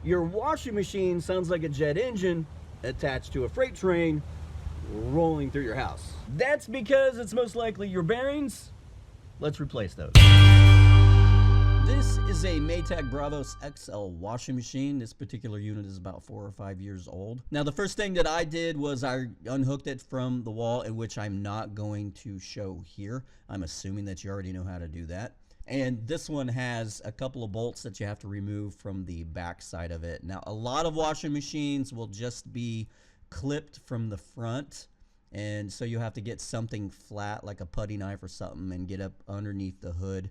Your washing machine sounds like a jet engine attached to a freight train rolling through your house. That's because it's most likely your bearings. Let's replace those. This is a Maytag Bravos XL washing machine. This particular unit is about 4 or 5 years old. Now, the first thing that I did was I unhooked it from the wall, in which I'm not going to show here. I'm assuming that you already know how to do that. And this one has a couple of bolts that you have to remove from the back side of it. Now, a lot of washing machines will just be clipped from the front, and so you have to get something flat like a putty knife or something and get up underneath the hood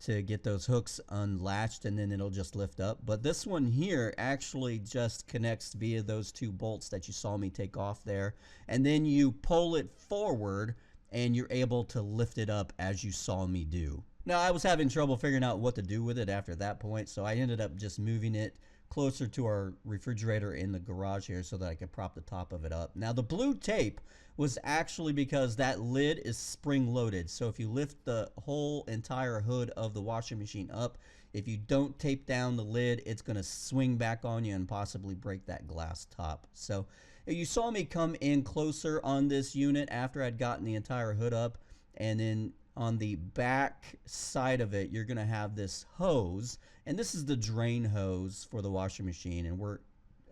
to get those hooks unlatched, and then it'll just lift up. But this one here actually just connects via those 2 bolts that you saw me take off there, and then you pull it forward and you're able to lift it up as you saw me do. Now, I was having trouble figuring out what to do with it after that point, so I ended up just moving it closer to our refrigerator in the garage here so that I could prop the top of it up. Now, the blue tape was actually because that lid is spring-loaded, so if you lift the whole entire hood of the washing machine up, if you don't tape down the lid, it's going to swing back on you and possibly break that glass top. So you saw me come in closer on this unit after I'd gotten the entire hood up, and then on the back side of it, you're going to have this hose, and this is the drain hose for the washing machine, and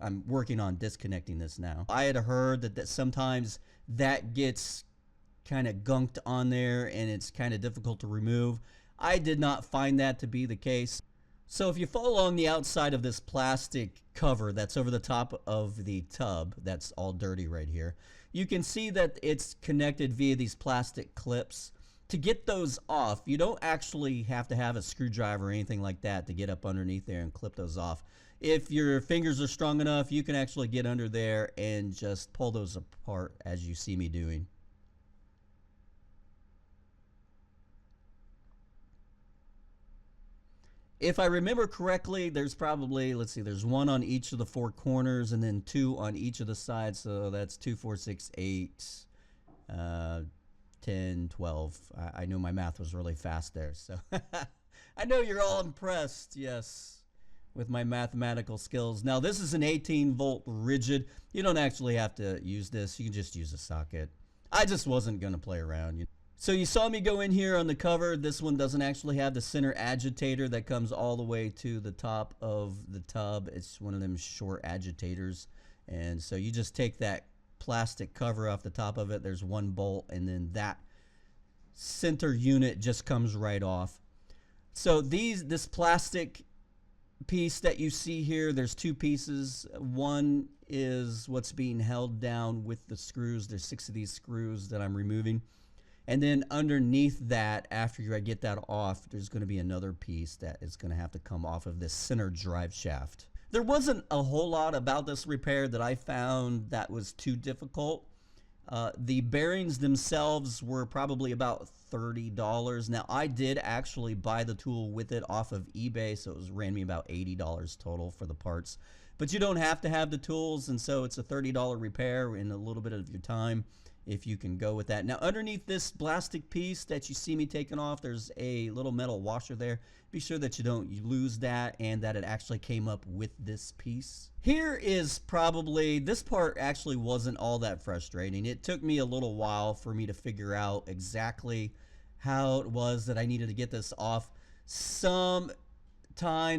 I'm working on disconnecting this now. I had heard that sometimes that gets kind of gunked on there and it's kind of difficult to remove. I did not find that to be the case. So if you follow along the outside of this plastic cover that's over the top of the tub, that's all dirty right here, you can see that it's connected via these plastic clips. To get those off, you don't actually have to have a screwdriver or anything like that to get up underneath there and clip those off. If your fingers are strong enough, you can actually get under there and just pull those apart as you see me doing. If I remember correctly, there's probably, let's see, there's 1 on each of the 4 corners and then 2 on each of the sides. So that's 2, 4, 6, 8, 10, 12. I know my math was really fast there. So I know you're all impressed, yes, with my mathematical skills. Now, this is an 18-volt rigid. You don't actually have to use this. You can just use a socket. I just wasn't going to play around. So you saw me go in here on the cover. This one doesn't actually have the center agitator that comes all the way to the top of the tub. It's one of them short agitators. And so you just take that plastic cover off the top of it. There's 1 bolt, and then that center unit just comes right off. So this plastic piece that you see here, there's 2 pieces. One is what's being held down with the screws. There's 6 of these screws that I'm removing. And then underneath that, after I get that off, there's going to be another piece that is going to have to come off of this center drive shaft. There wasn't a whole lot about this repair that I found that was too difficult. The bearings themselves were probably about $30. Now, I did actually buy the tool with it off of eBay, so it ran me about $80 total for the parts. But you don't have to have the tools, and so it's a $30 repair in a little bit of your time if you can go with that. Now, underneath this plastic piece that you see me taking off, there's a little metal washer there. Be sure that you don't lose that and that it actually came up with this piece. Here is probably, this part actually wasn't all that frustrating. It took me a little while for me to figure out exactly how it was that I needed to get this off. Sometimes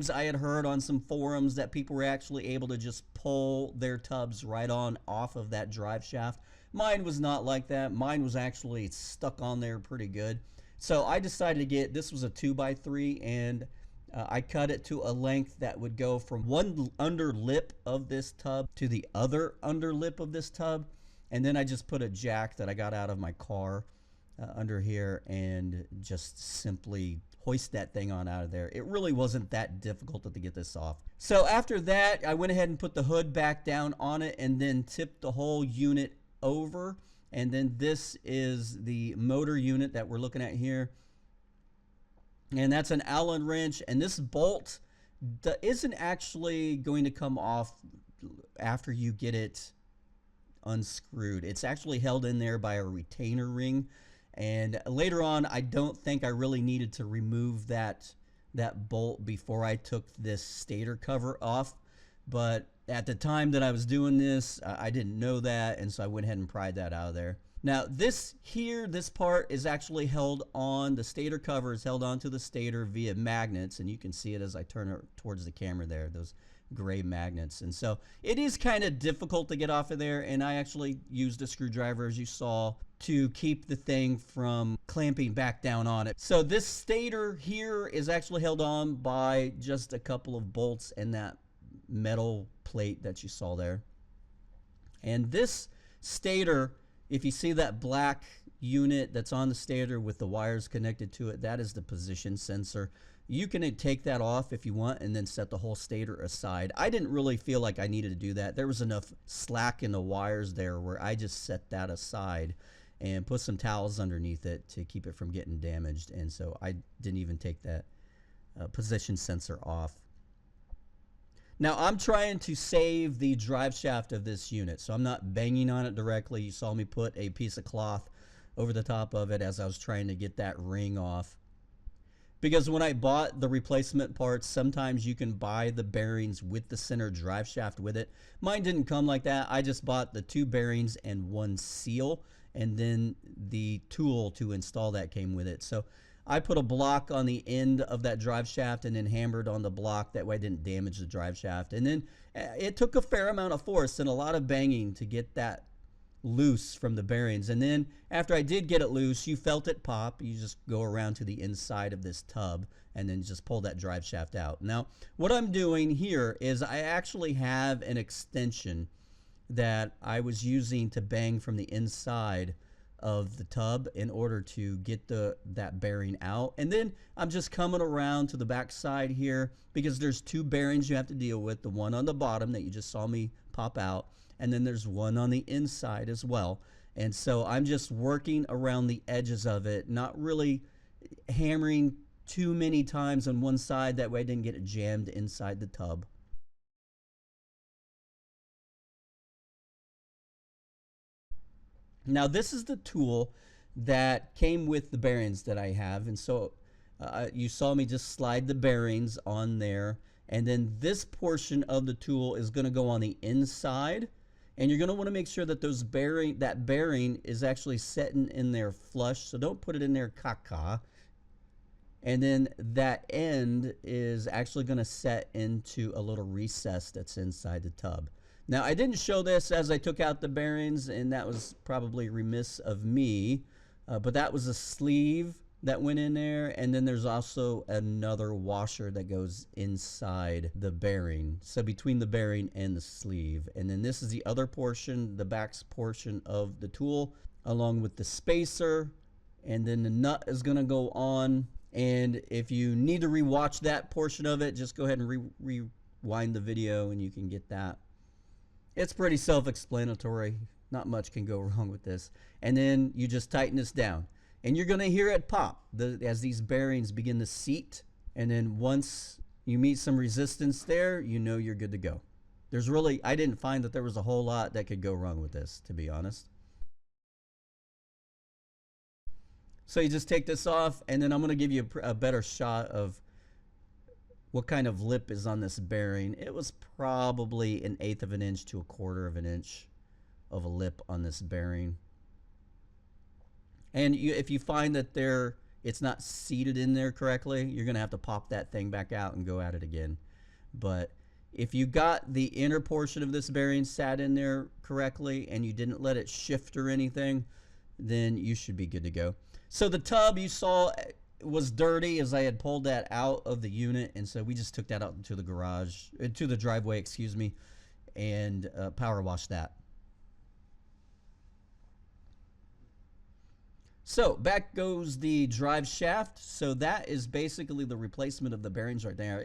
I had heard on some forums that people were actually able to just pull their tubs right on off of that drive shaft. Mine was not like that. Mine was actually stuck on there pretty good. So I decided to get, this was a 2x3, and I cut it to a length that would go from one under lip of this tub to the other under lip of this tub. And then I just put a jack that I got out of my car under here and just simply hoist that thing on out of there. It really wasn't that difficult to get this off. So after that, I went ahead and put the hood back down on it and then tipped the whole unit over. And then this is the motor unit that we're looking at here, and that's an Allen wrench, and this bolt isn't actually going to come off after you get it unscrewed. It's actually held in there by a retainer ring, and later on I don't think I really needed to remove that bolt before I took this stator cover off. But at the time that I was doing this, I didn't know that, and so I went ahead and pried that out of there. Now this part is actually held on, the stator cover is held onto the stator via magnets, and you can see it as I turn it towards the camera there, those gray magnets. And so it is kind of difficult to get off of there, and I actually used a screwdriver, as you saw, to keep the thing from clamping back down on it. So this stator here is actually held on by just a couple of bolts and that metal plate that you saw there. And this stator, if you see that black unit that's on the stator with the wires connected to it, that is the position sensor. You can take that off if you want and then set the whole stator aside. I didn't really feel like I needed to do that. There was enough slack in the wires there where I just set that aside and put some towels underneath it to keep it from getting damaged. And so I didn't even take that position sensor off. Now I'm trying to save the drive shaft of this unit, so I'm not banging on it directly. You saw me put a piece of cloth over the top of it as I was trying to get that ring off. Because when I bought the replacement parts, sometimes you can buy the bearings with the center drive shaft with it. Mine didn't come like that. I just bought the 2 bearings and 1 seal, and then the tool to install that came with it. So I put a block on the end of that drive shaft and then hammered on the block. That way I didn't damage the drive shaft. And then it took a fair amount of force and a lot of banging to get that loose from the bearings. And then after I did get it loose, you felt it pop. You just go around to the inside of this tub and then just pull that drive shaft out. Now what I'm doing here is I actually have an extension that I was using to bang from the inside of the tub in order to get that bearing out. And then I'm just coming around to the back side here because there's 2 bearings you have to deal with, the one on the bottom that you just saw me pop out, and then there's one on the inside as well. And so I'm just working around the edges of it, not really hammering too many times on one side, that way I didn't get it jammed inside the tub. Now this is the tool that came with the bearings that I have, and so you saw me just slide the bearings on there, and then this portion of the tool is going to go on the inside, and you're going to want to make sure that that bearing is actually setting in there flush, so don't put it in there caca. And then that end is actually going to set into a little recess that's inside the tub. Now I didn't show this as I took out the bearings, and that was probably remiss of me, but that was a sleeve that went in there, and then there's also another washer that goes inside the bearing, so between the bearing and the sleeve. And then this is the other portion, the back portion of the tool, along with the spacer, and then the nut is going to go on. And if you need to rewatch that portion of it, just go ahead and rewind the video and you can get that. It's pretty self-explanatory. Not much can go wrong with this. And then you just tighten this down. And you're going to hear it pop as these bearings begin to seat. And then once you meet some resistance there, you know you're good to go. I didn't find that there was a whole lot that could go wrong with this, to be honest. So you just take this off, and then I'm going to give you a better shot of what kind of lip is on this bearing. It was probably 1/8 of an inch to 1/4 of an inch of a lip on this bearing. And if you find that it's not seated in there correctly, you're going to have to pop that thing back out and go at it again. But if you got the inner portion of this bearing sat in there correctly and you didn't let it shift or anything, then you should be good to go. So the tub you saw was dirty as I had pulled that out of the unit, and so we just took that out into the garage, into the driveway, excuse me, and power washed that. So back goes the drive shaft. So that is basically the replacement of the bearings right there.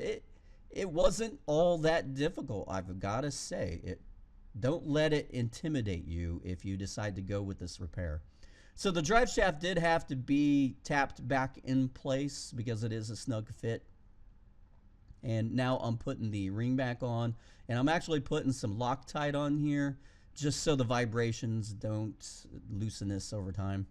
It wasn't all that difficult, I've got to say. Don't let it intimidate you if you decide to go with this repair. So the drive shaft did have to be tapped back in place because it is a snug fit. And now I'm putting the ring back on, and I'm actually putting some Loctite on here just so the vibrations don't loosen this over time.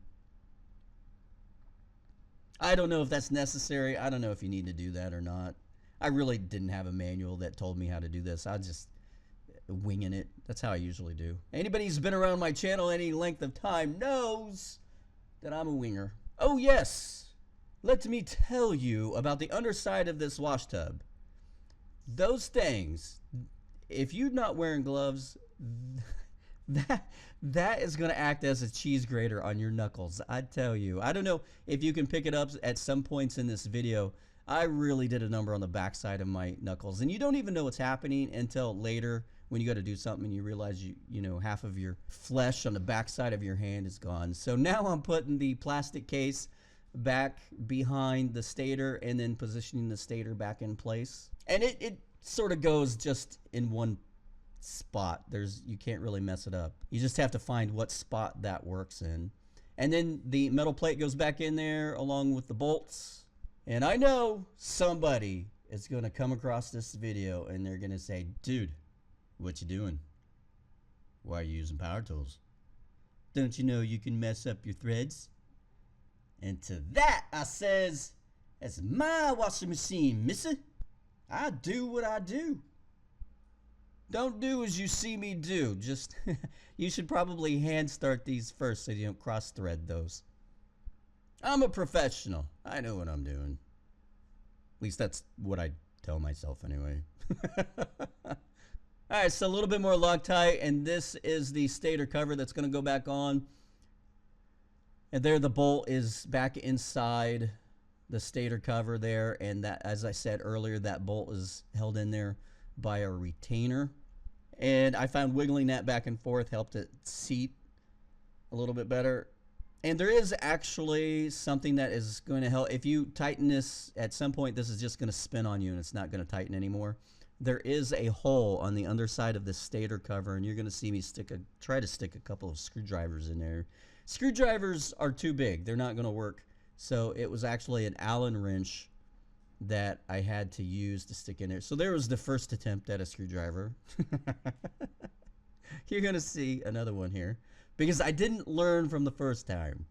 I don't know if that's necessary. I don't know if you need to do that or not. I really didn't have a manual that told me how to do this. I just winging it. That's how I usually do. Anybody who's been around my channel any length of time knows that I'm a winger. Oh yes, let me tell you about the underside of this wash tub. Those things, if you're not wearing gloves, that is going to act as a cheese grater on your knuckles. I tell you. I don't know if you can pick it up at some points in this video. I really did a number on the backside of my knuckles, and you don't even know what's happening until later when you go to do something and you realize you know half of your flesh on the backside of your hand is gone. So now I'm putting the plastic case back behind the stator and then positioning the stator back in place, and it sort of goes just in one spot. You can't really mess it up. You just have to find what spot that works in, and then the metal plate goes back in there along with the bolts. And I know somebody is going to come across this video and they're going to say, dude, what you doing? Why are you using power tools? Don't you know you can mess up your threads? And to that I says, that's my washing machine, missy. I do what I do. Don't do as you see me do. Just, you should probably hand start these first so you don't cross thread those. I'm a professional. I know what I'm doing. At least that's what I tell myself anyway. Alright, so a little bit more Loctite, and this is the stator cover that's going to go back on. And there the bolt is back inside the stator cover there, and that, as I said earlier, that bolt is held in there by a retainer. And I found wiggling that back and forth helped it seat a little bit better. And there is actually something that is going to help. If you tighten this, at some point this is just going to spin on you and it's not going to tighten anymore. There is a hole on the underside of the stator cover, and you're going to see me try to stick a couple of screwdrivers in there. Screwdrivers are too big. They're not going to work. So it was actually an Allen wrench that I had to use to stick in there. So there was the first attempt at a screwdriver. You're going to see another one here, because I didn't learn from the first time.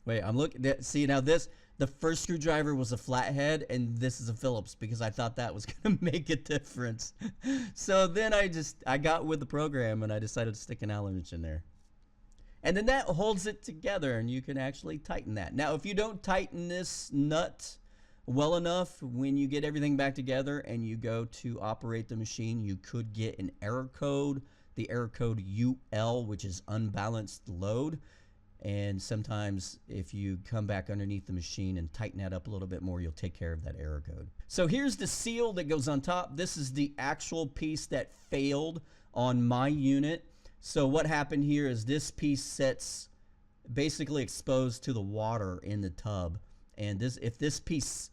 Wait, I'm looking at, see now this, the first screwdriver was a flathead and this is a Phillips, because I thought that was going to make a difference. So then I got with the program and I decided to stick an Allen wrench in there. And then that holds it together and you can actually tighten that. Now, if you don't tighten this nut well enough, when you get everything back together and you go to operate the machine, you could get an error code. The error code UL, which is unbalanced load. And sometimes if you come back underneath the machine and tighten that up a little bit more, you'll take care of that error code. So here's the seal that goes on top. This is the actual piece that failed on my unit. So what happened here is this piece sits basically exposed to the water in the tub. And if this piece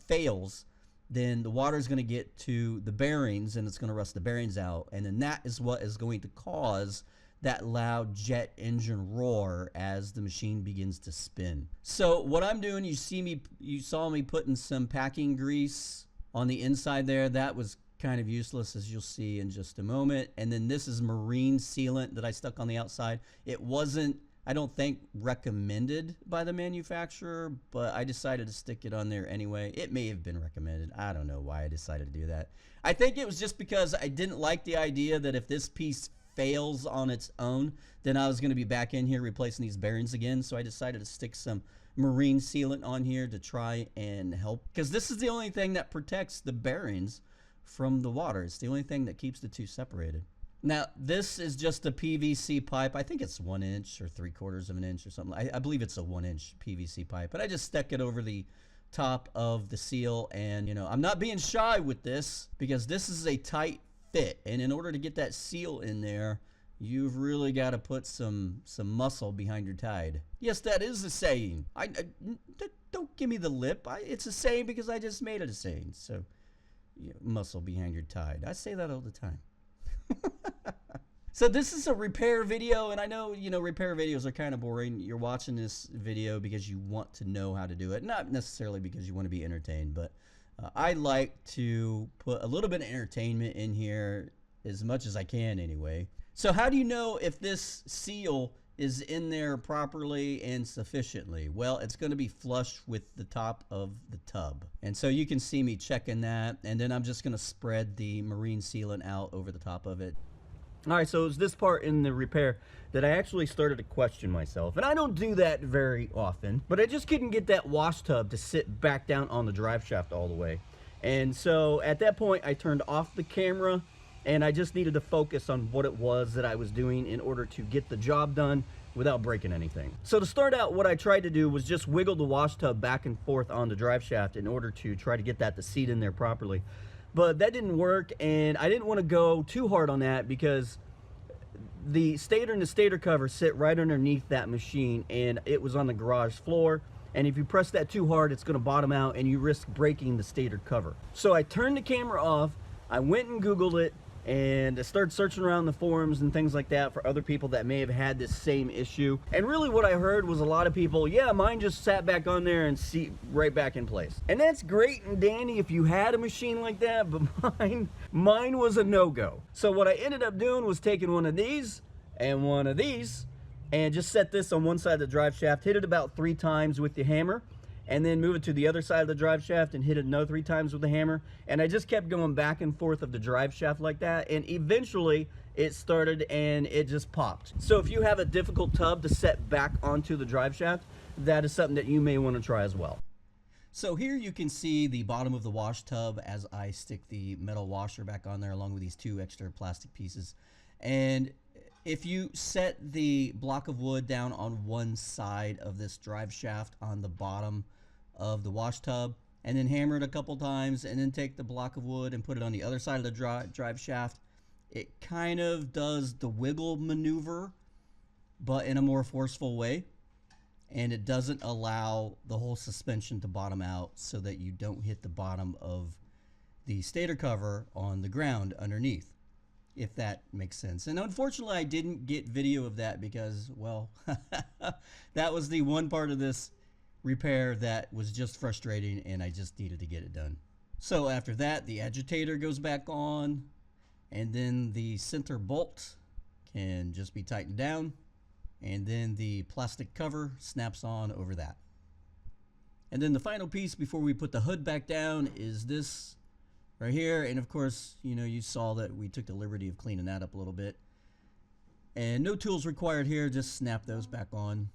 fails, then the water is going to get to the bearings and it's going to rust the bearings out. And then that is what is going to cause that loud jet engine roar as the machine begins to spin. So what I'm doing, you saw me putting some packing grease on the inside there. That was kind of useless, as you'll see in just a moment. And then this is marine sealant that I stuck on the outside. It wasn't, I don't think, recommended by the manufacturer, but I decided to stick it on there anyway. It may have been recommended. I don't know why I decided to do that. I think it was just because I didn't like the idea that if this piece fails on its own, then I was going to be back in here replacing these bearings again. So I decided to stick some marine sealant on here to try and help, because this is the only thing that protects the bearings from the water. It's the only thing that keeps the two separated. Now, this is just a PVC pipe. I think it's 1 inch or 3/4 of an inch or something. I believe it's a 1 inch PVC pipe, but I just stuck it over the top of the seal. And, you know, I'm not being shy with this because this is a tight fit. And in order to get that seal in there, you've really got to put some muscle behind your tide. Yes, that is a saying. Don't give me the lip. It's a saying because I just made it a saying. So, yeah, muscle behind your tide. I say that all the time. So this is a repair video, and I know, you know, repair videos are kind of boring. You're watching this video because you want to know how to do it, not necessarily because you want to be entertained, but I like to put a little bit of entertainment in here as much as I can anyway. So how do you know if this seal is in there properly and sufficiently? Well, it's going to be flush with the top of the tub. And so you can see me checking that, and then I'm just going to spread the marine sealant out over the top of it. All right, so it was this part in the repair that I actually started to question myself. And I don't do that very often, but I just couldn't get that wash tub to sit back down on the drive shaft all the way. And so at that point, I turned off the camera and I just needed to focus on what it was that I was doing in order to get the job done without breaking anything. So to start out, what I tried to do was just wiggle the wash tub back and forth on the drive shaft in order to try to get that to seat in there properly. But that didn't work, and I didn't want to go too hard on that because the stator and the stator cover sit right underneath that machine, and it was on the garage floor. And if you press that too hard, it's going to bottom out and you risk breaking the stator cover. So I turned the camera off, I went and Googled it, and I started searching around the forums and things like that for other people that may have had this same issue. And really what I heard was a lot of people, yeah, mine just sat back on there and seat right back in place. And that's great and dandy if you had a machine like that, but mine was a no-go. So what I ended up doing was taking one of these and just set this on one side of the drive shaft, hit it about 3 times with the hammer, and then move it to the other side of the drive shaft and hit it another 3 times with the hammer. And I just kept going back and forth of the drive shaft like that, and eventually it started and it just popped. So if you have a difficult tub to set back onto the drive shaft, that is something that you may want to try as well. So here you can see the bottom of the wash tub as I stick the metal washer back on there along with these 2 extra plastic pieces. And if you set the block of wood down on one side of this drive shaft on the bottom of the wash tub, and then hammer it a couple times, and then take the block of wood and put it on the other side of the drive shaft, it kind of does the wiggle maneuver, but in a more forceful way, and it doesn't allow the whole suspension to bottom out so that you don't hit the bottom of the stator cover on the ground underneath, if that makes sense. And unfortunately, I didn't get video of that because, well, that was the one part of this repair that was just frustrating, and I just needed to get it done. So after that, the agitator goes back on, and then the center bolt can just be tightened down, and then the plastic cover snaps on over that. And then the final piece before we put the hood back down is this right here. And of course, you know, you saw that we took the liberty of cleaning that up a little bit. And no tools required here, just snap those back on.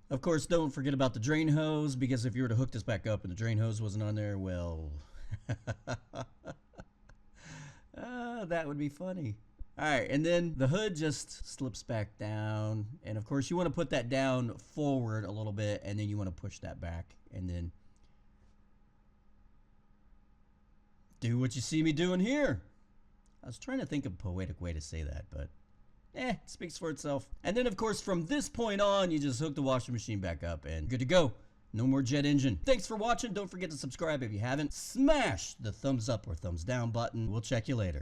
Of course, don't forget about the drain hose, because if you were to hook this back up and the drain hose wasn't on there, well, that would be funny. All right, and then the hood just slips back down, and of course you want to put that down forward a little bit, and then you want to push that back, and then do what you see me doing here. I was trying to think of a poetic way to say that, but it speaks for itself. And then of course from this point on, you just hook the washing machine back up and good to go. No more jet engine. Thanks for watching. Don't forget to subscribe if you haven't. Smash the thumbs up or thumbs down button. We'll check you later.